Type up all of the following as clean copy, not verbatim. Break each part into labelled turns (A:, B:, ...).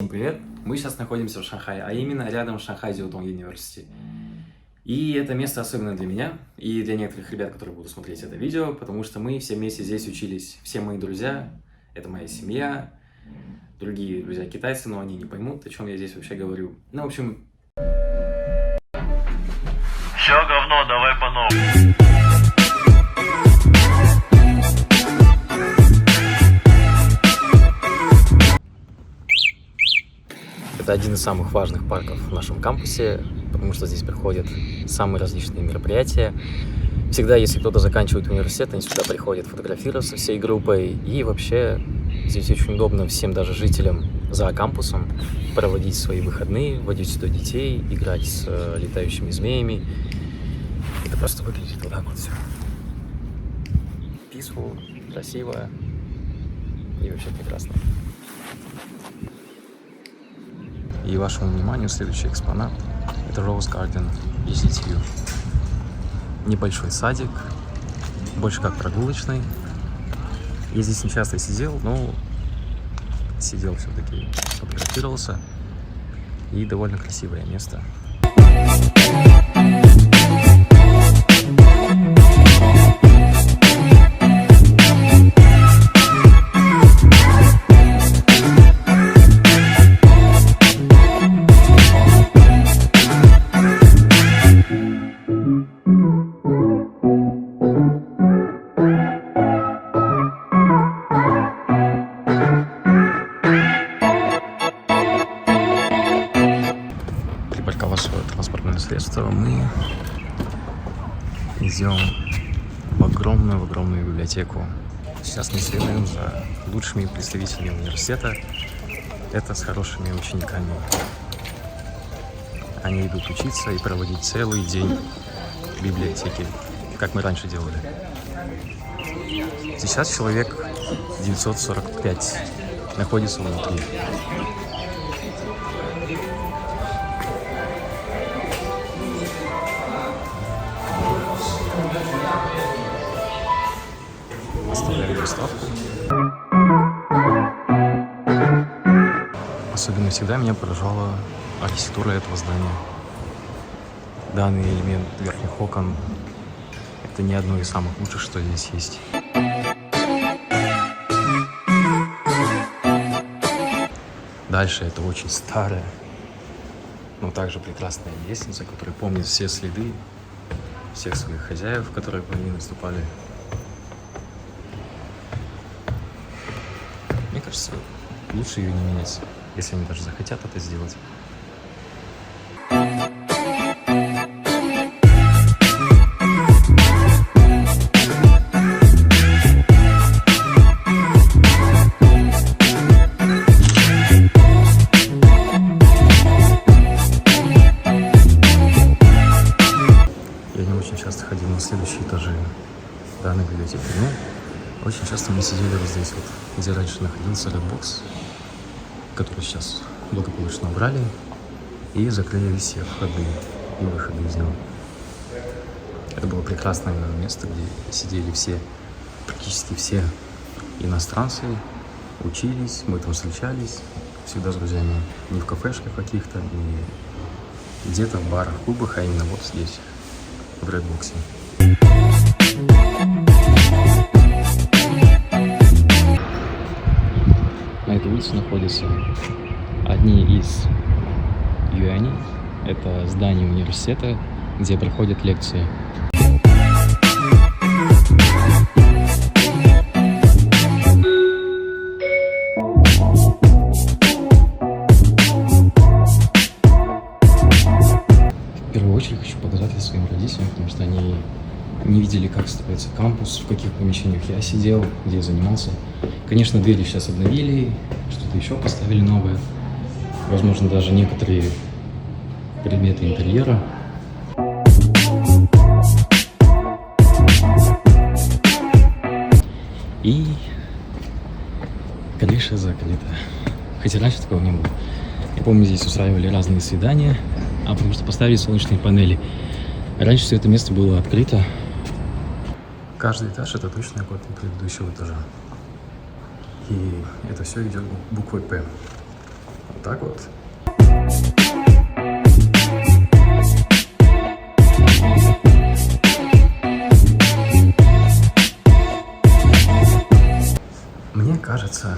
A: Всем привет! Мы сейчас находимся в Шанхае, а именно рядом с Шанхай Дзюдоу University. И это место особенно для меня и для некоторых ребят, которые будут смотреть это видео, потому что мы все вместе здесь учились. Все мои друзья, это моя семья, другие друзья китайцы, но они не поймут, о чем я здесь вообще говорю. Ну, в общем...
B: Все говно, давай по новому.
A: Это один из самых важных парков в нашем кампусе, потому что здесь проходят самые различные мероприятия. Всегда, если кто-то заканчивает университет, они сюда приходят фотографироваться всей группой. И вообще здесь очень удобно всем, даже жителям за кампусом, проводить свои выходные, водить сюда детей, играть с летающими змеями. Это просто выглядит вот так вот все. Peaceful, красиво и вообще прекрасно. И вашему вниманию следующий экспонат. Это Rose Garden из DTU. Небольшой садик, больше как прогулочный. Я здесь не часто сидел, но сидел все-таки, фотографировался. И довольно красивое место. Припарковав свое транспортное средство, мы идем в огромную библиотеку. Сейчас мы следуем за лучшими представителями университета. Это с хорошими учениками. Они идут учиться и проводить целый день в библиотеке, как мы раньше делали. Сейчас человек 945 находится внутри. Оставляем доставку. Особенно всегда меня поражала архитектура этого здания. Данный элемент верхних окон — это не одно из самых лучших, что здесь есть. Дальше это очень старая, но также прекрасная лестница, которая помнит все следы всех своих хозяев, которые по ней наступали. Мне кажется, лучше ее не менять, если они даже захотят это сделать. Я не очень часто ходил на следующие этажи данной библиотеки, но очень часто мы сидели вот здесь вот, где раньше находился Redbox, который сейчас благополучно убрали и закрыли все входы и выходы из него. Это было прекрасное место, где сидели все, практически все иностранцы, учились, мы там встречались всегда с друзьями. Не в кафешках каких-то, не где-то в барах, клубах, а именно вот здесь, в Redbox. На этой улице находятся одни из юаней. Это здание университета, где проходят лекции. В первую очередь хочу показать это своим родителям, потому что они не видели, как строится кампус, в каких помещениях я сидел, где я занимался. Конечно, двери сейчас обновили, что-то еще поставили новое. Возможно, даже некоторые предметы интерьера. И крыша закрыта. Хотя раньше такого не было. Я помню, здесь устраивали разные свидания, потому что поставили солнечные панели. Раньше все это место было открыто. Каждый этаж — это точная копия предыдущего этажа. И это все идет буквой «П». Вот так вот. Мне кажется,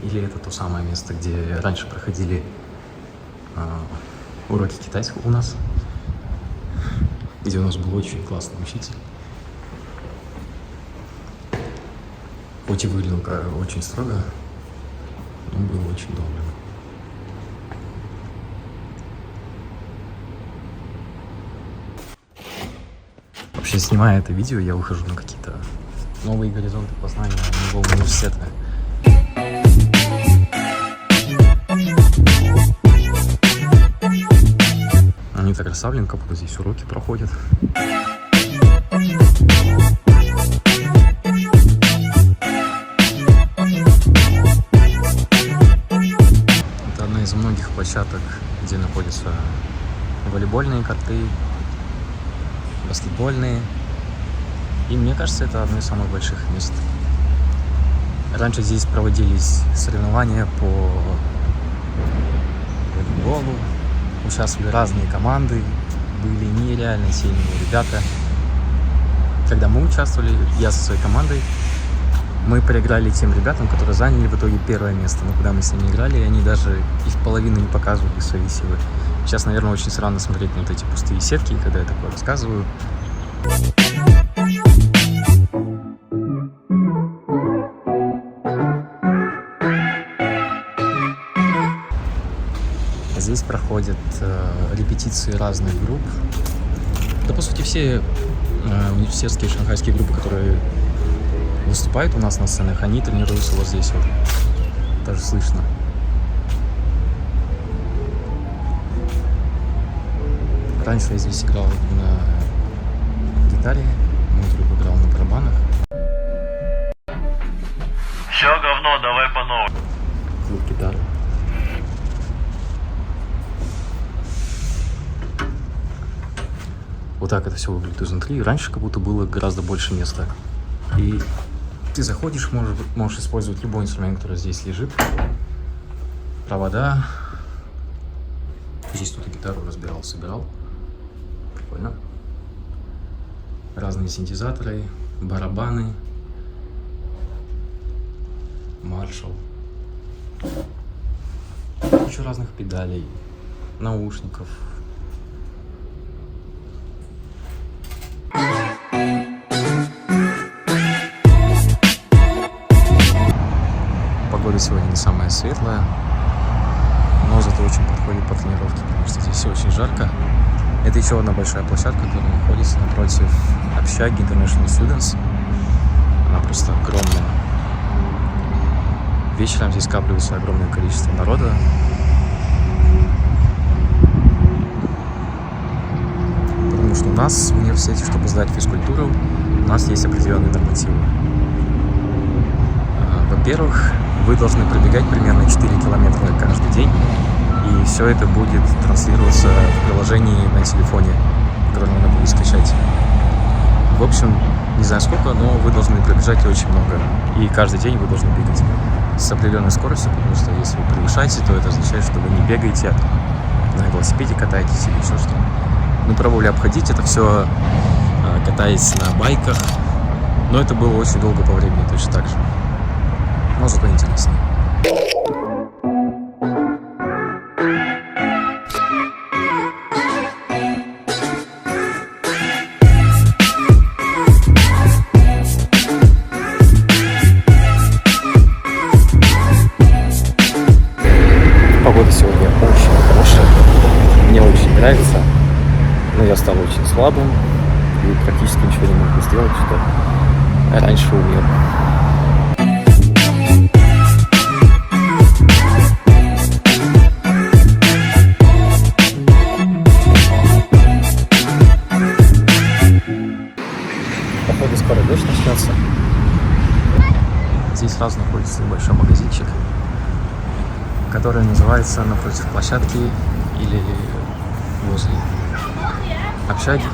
A: или это то самое место, где раньше проходили уроки китайского у нас, где у нас был очень классный учитель. Хоть и выглядел очень строго, но был очень добрым. Вообще, снимая это видео, я выхожу на какие-то новые горизонты познания моего университета. Они так расставлены, как будто здесь уроки проходят. Это одна из многих площадок, где находятся волейбольные корты, баскетбольные. И мне кажется, это одно из самых больших мест. Раньше здесь проводились соревнования по волейболу. Участвовали разные команды, были нереально сильные ребята. Когда мы участвовали, я со своей командой, мы проиграли тем ребятам, которые заняли в итоге первое место. Но когда мы с ними играли, они даже их половину не показывали свои силы. Сейчас, наверное, очень странно смотреть на вот эти пустые сетки, когда я такое рассказываю. Здесь проходят репетиции разных групп. Да, по сути, все университетские шанхайские группы, которые выступают у нас на сценах, они тренируются вот здесь вот. Даже слышно. Раньше я здесь играл на гитаре, мой друг играл на барабанах.
B: Все говно, давай по новой.
A: Клуб гитары. Вот так это все выглядит изнутри. Раньше как будто было гораздо больше места. И ты заходишь, можешь использовать любой инструмент, который здесь лежит. Провода. Здесь кто-то гитару разбирал, собирал. Прикольно. Разные синтезаторы, барабаны. Маршалл. Куча разных педалей, наушников. Погода сегодня не самая светлая, но зато очень подходит по тренировке, потому что здесь очень жарко. Это еще одна большая площадка, которая находится напротив общаги International Students. Она просто огромная. Вечером здесь скапливается огромное количество народа. Потому что у нас в университете, чтобы сдать физкультуру, у нас есть определенные нормативы. Во-первых, вы должны пробегать примерно 4 километра каждый день, и все это будет транслироваться в приложении на телефоне, которое надо будет скачать. В общем, не знаю сколько, но вы должны пробежать очень много, и каждый день вы должны бегать с определенной скоростью, потому что если вы превышаете, то это означает, что вы не бегаете, на велосипеде катаетесь или еще что-то. Мы пробовали обходить это все, катаясь на байках, но это было очень долго по времени, точно так же. Но зато интересно. Погода сегодня очень хорошая, мне очень нравится, но я стал очень слабым и практически ничего не могу сделать, что раньше умел. Походу скоро дождь начнется. Здесь сразу находится небольшой магазинчик, который называется напротив площадки или возле общаги.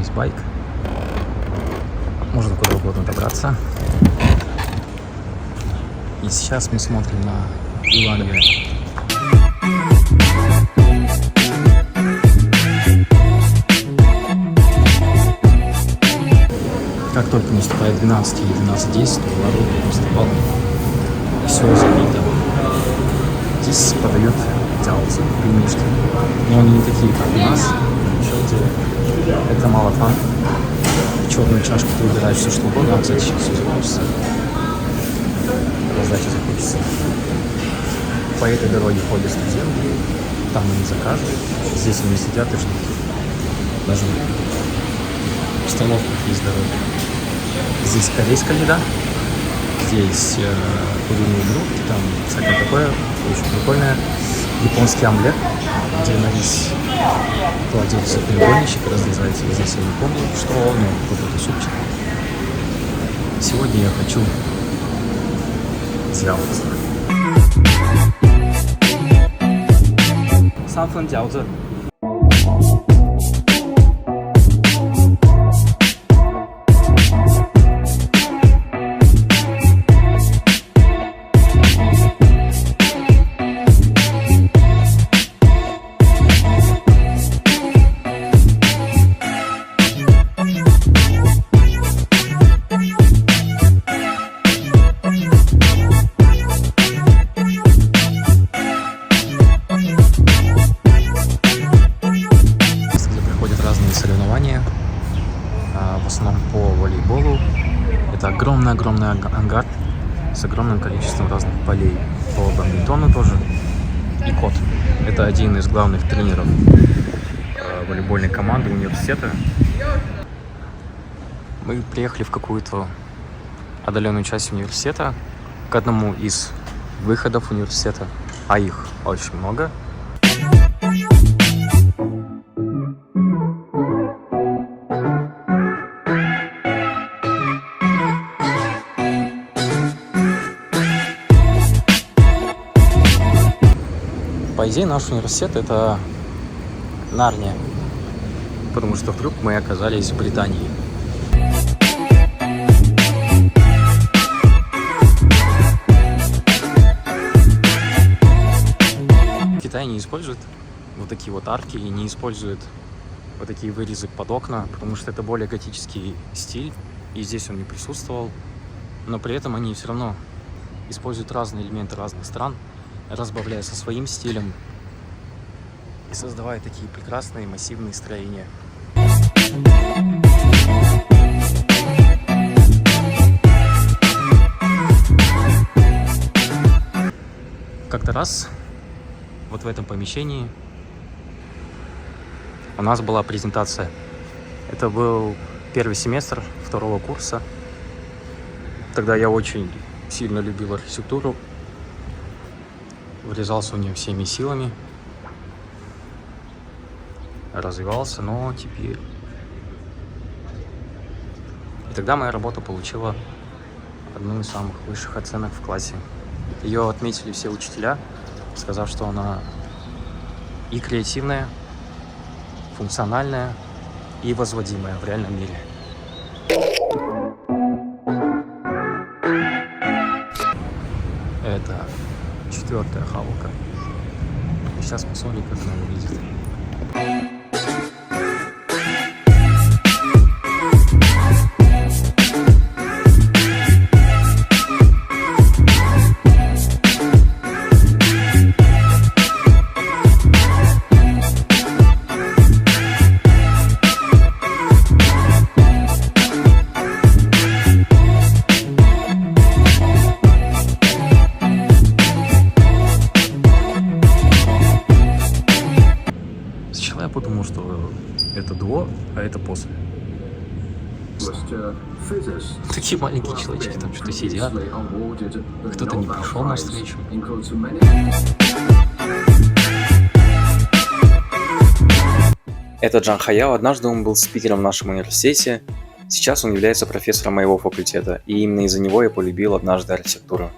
A: есть байк. Можно куда угодно добраться. И сейчас мы смотрим на Иванове. Как только наступает 12 или 12:10, то народ просто полно. Все забито. Здесь подают тялцы, пельмешки. Но они не такие, как у нас. Это малофан. В черную чашку ты выбираешь все, что угодно, а кстати, сейчас все закончится. Раздача закончится. По этой дороге ходят студенты. Там они заказывают. Здесь они сидят и ждут. Даже в остановках есть дороги. Здесь корейская еда. Здесь куриные грудки, там всякое такое. Очень прикольное. Японский омлет, где на рис кладется прямоугольничек, разрезается. Здесь я не помню, что, но какой-то супчик. Сегодня я хочу饺子. 3份饺子。 Соревнования, в основном по волейболу. Это огромный ангар с огромным количеством разных полей. По бадминтону тоже. И Кот. Это один из главных тренеров волейбольной команды университета. Мы приехали в какую-то отдаленную часть университета, к одному из выходов университета, а их очень много. По идее, наш университет — это Нарния, потому что вдруг мы оказались в Британии. Китай не использует вот такие вот арки и не использует вот такие вырезы под окна, потому что это более готический стиль, и здесь он не присутствовал. Но при этом они все равно используют разные элементы разных стран, разбавляя со своим стилем и создавая такие прекрасные массивные строения. Как-то раз вот в этом помещении у нас была презентация. Это был первый семестр второго курса. Тогда я очень сильно любил архитектуру. Врезался в нее всеми силами, развивался, но теперь... И тогда моя работа получила одну из самых высших оценок в классе. Ее отметили все учителя, сказав, что она и креативная, функциональная, и возводимая в реальном мире. Это 4-я хавалка. Сейчас посмотрим, как она выглядит. Я подумал, что это до, а это после. Такие маленькие человечки там что-то сидят. Кто-то не пришел на встречу. Это Джан Хаяо. Однажды он был спикером в нашем университете. Сейчас он является профессором моего факультета. И именно из-за него я полюбил однажды архитектуру.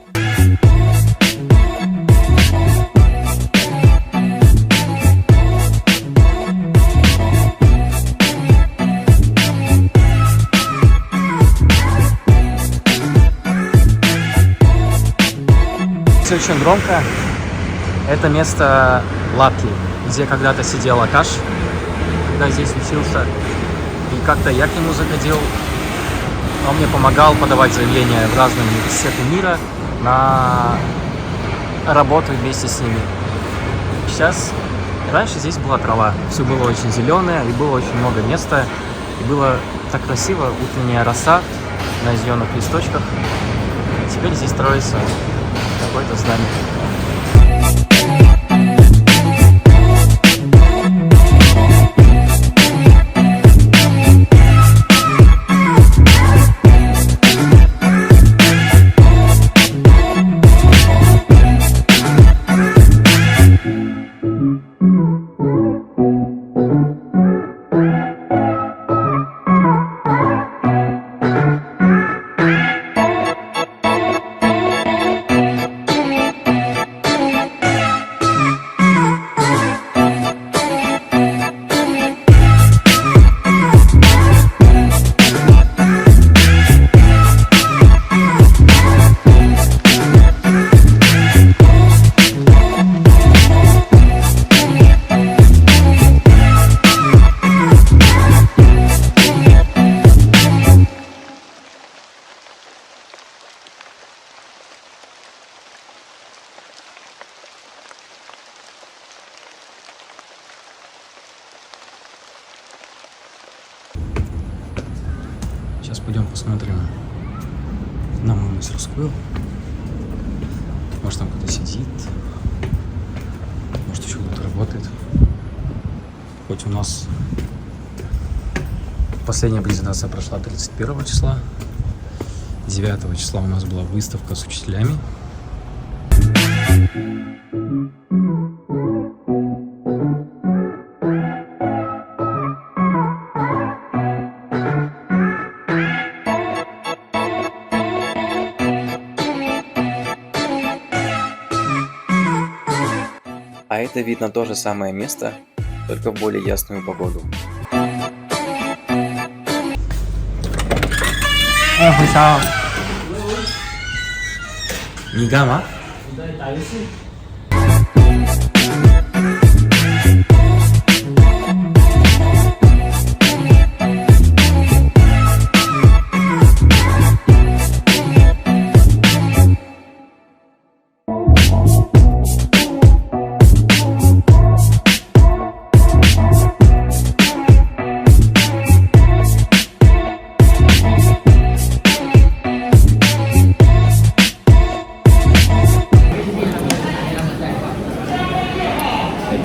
A: очень громко. Это место Лапки, где когда-то сидел Акаш, когда здесь учился. И как-то я к нему заходил. Он мне помогал подавать заявления в разные университеты мира на работу вместе с ними. Сейчас, раньше здесь была трава, все было очень зеленое, и было очень много места, и было так красиво, утренняя роса на зеленых листочках. Теперь здесь строится какое-то здание. Сейчас пойдем посмотрим на мою мастерскую. Может, там кто-то сидит, может, еще кто-то работает. Хоть у нас последняя презентация прошла 31 числа, 9 числа у нас была выставка с учителями.
C: А это видно то же самое место, только в более ясную погоду.
A: Нигама?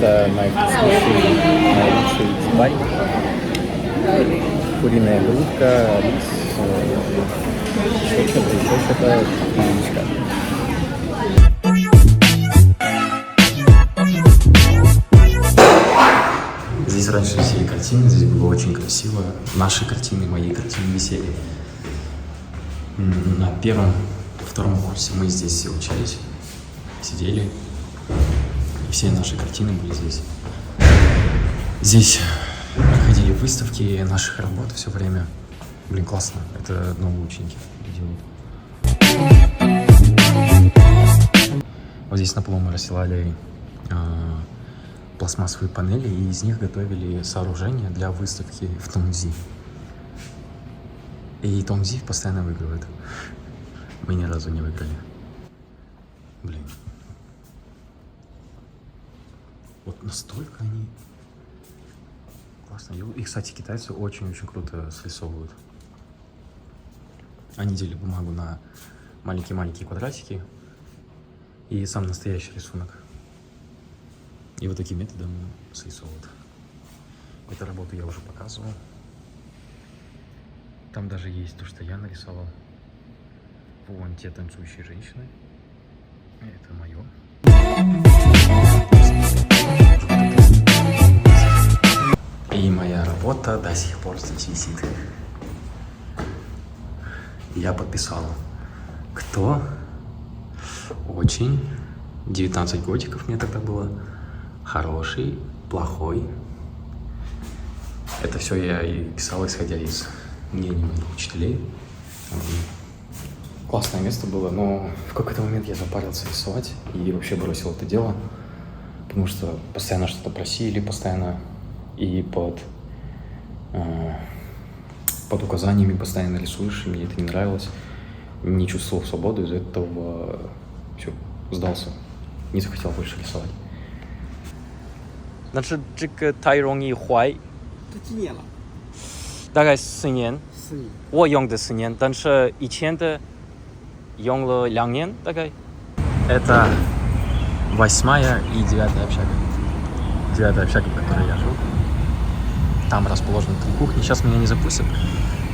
A: Это наивкуснейший, наилучший цибай. Куриная грудка, рис, еще что-то, яичко. Здесь раньше висели картины, здесь было очень красиво. Наши картины, мои картины висели. На втором курсе мы здесь все учились, сидели. Все наши картины были здесь. Здесь проходили выставки наших работ все время. Блин, классно. Это новые ученики делают. Вот здесь на полу мы расстилали пластмассовые панели, и из них готовили сооружения для выставки в Тонзи. И Тонзи постоянно выигрывает. Мы ни разу не выиграли. Блин. Вот настолько они классно делают. И, кстати, китайцы очень-очень круто срисовывают. Они делят бумагу на маленькие-маленькие квадратики и сам настоящий рисунок. И вот таким методом срисовывают. Эту работу я уже показывал. Там даже есть то, что я нарисовал. Вон те танцующие женщины. Это мое. И моя работа до сих пор здесь висит. Я подписал. Кто? Очень. 19 годиков мне тогда было. Хороший, плохой. Это все я и писал, исходя из мнений моих учителей. Классное место было, но в какой-то момент я запарился рисовать и вообще бросил это дело, потому что постоянно что-то просили, постоянно и под указаниями постоянно рисуешь, и мне это не нравилось. Не чувствовал свободу, из-за этого все, сдался. Не захотел больше рисовать.
D: 但是这个太容易坏，
E: 都几年了？
D: 大概4年。
E: 4年。
D: 我用的4年，但是以前的用了2年大概。
A: Это 8-я и 9-я общага. 9-я общага, в которой я жил. Там расположены 3 кухни. Сейчас меня не запустят.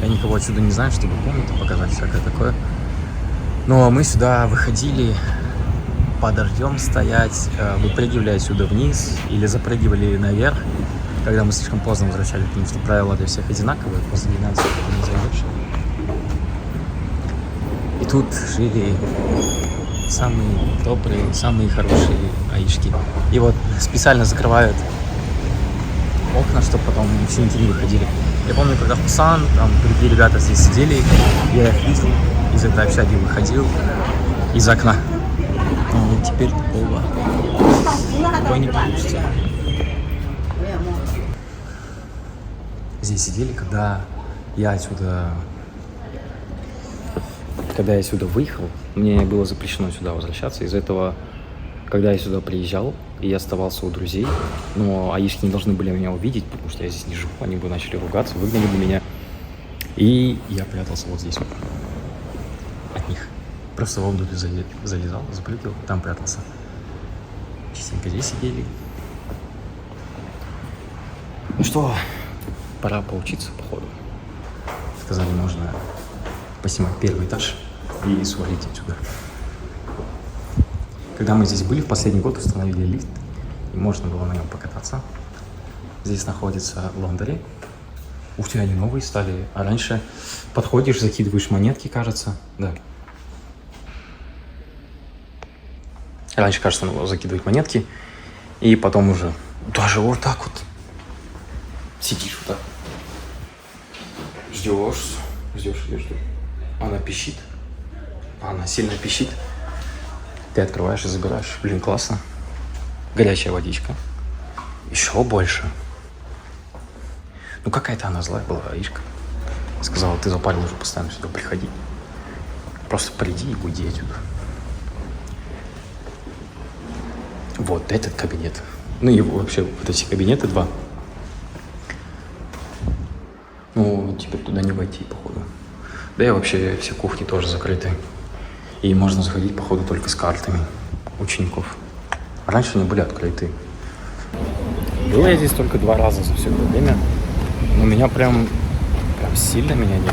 A: Я никого отсюда не знаю, чтобы комнату показать, всякое такое. Но мы сюда выходили под дождем стоять, выпрыгивали отсюда вниз или запрыгивали наверх, когда мы слишком поздно возвращались, потому что правила для всех одинаковые, после 12 ты не зайдешь. И тут жили самые добрые, самые хорошие аишки. И вот специально закрывают окна, чтобы потом ученики не выходили. Я помню, когда Хусан, там другие ребята здесь сидели, я их видел, из этой общаги выходил, из окна. Но теперь такого не получится. Здесь сидели, когда я отсюда выехал, мне было запрещено сюда возвращаться. Из-за этого, когда я сюда приезжал, и я оставался у друзей, но аишки не должны были меня увидеть, потому что я здесь не живу, они бы начали ругаться, выгнали бы меня. И я прятался вот здесь вот от них. Просто в обдув залезал, запрыгивал, там прятался. Частенько здесь сидели. Ну что, пора поучиться, походу. Сказали, можно поснимать 1-й этаж и свалить отсюда. Когда мы здесь были, в последний год установили лифт, и можно было на нем покататься. Здесь находится лондри. Ух ты, они новые стали. А раньше подходишь, закидываешь монетки, кажется. Да. Раньше, кажется, надо было закидывать монетки, и потом уже даже вот так вот сидишь вот так. Ждешь. Она пищит. Она сильно пищит. Ты открываешь и забираешь. Блин, классно. Горячая водичка. Еще больше. Ну, какая-то она злая была, аишка. Сказала, ты запарил уже постоянно сюда приходи. Просто приди и уйди отсюда. Вот этот кабинет. Ну и вообще вот эти кабинеты 2. Ну, теперь туда не войти, походу. Да и вообще все кухни тоже закрыты. И можно заходить, походу, только с картами учеников. Раньше они были открыты. Был я здесь только 2 раза за все это время. Но меня прям сильно меня не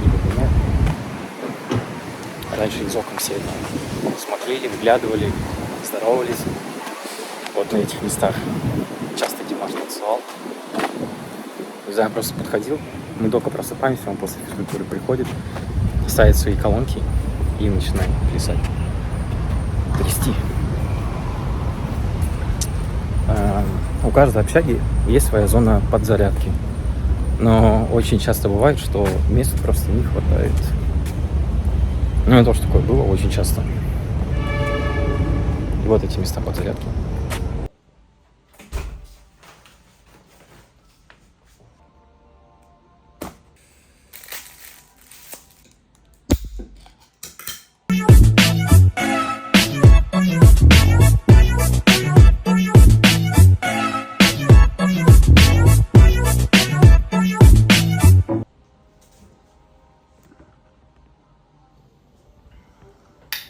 A: выгоняют. Раньше из окон все смотрели, выглядывали, здоровались. Вот на этих местах часто Димаш танцевал. Я просто подходил, мы только просыпаемся, он после физкультуры приходит, ставит свои колонки и начинает плясать, трясти. У каждой общаги есть своя зона подзарядки, но очень часто бывает, что места просто не хватает. Ну, это тоже такое было очень часто. И вот эти места подзарядки.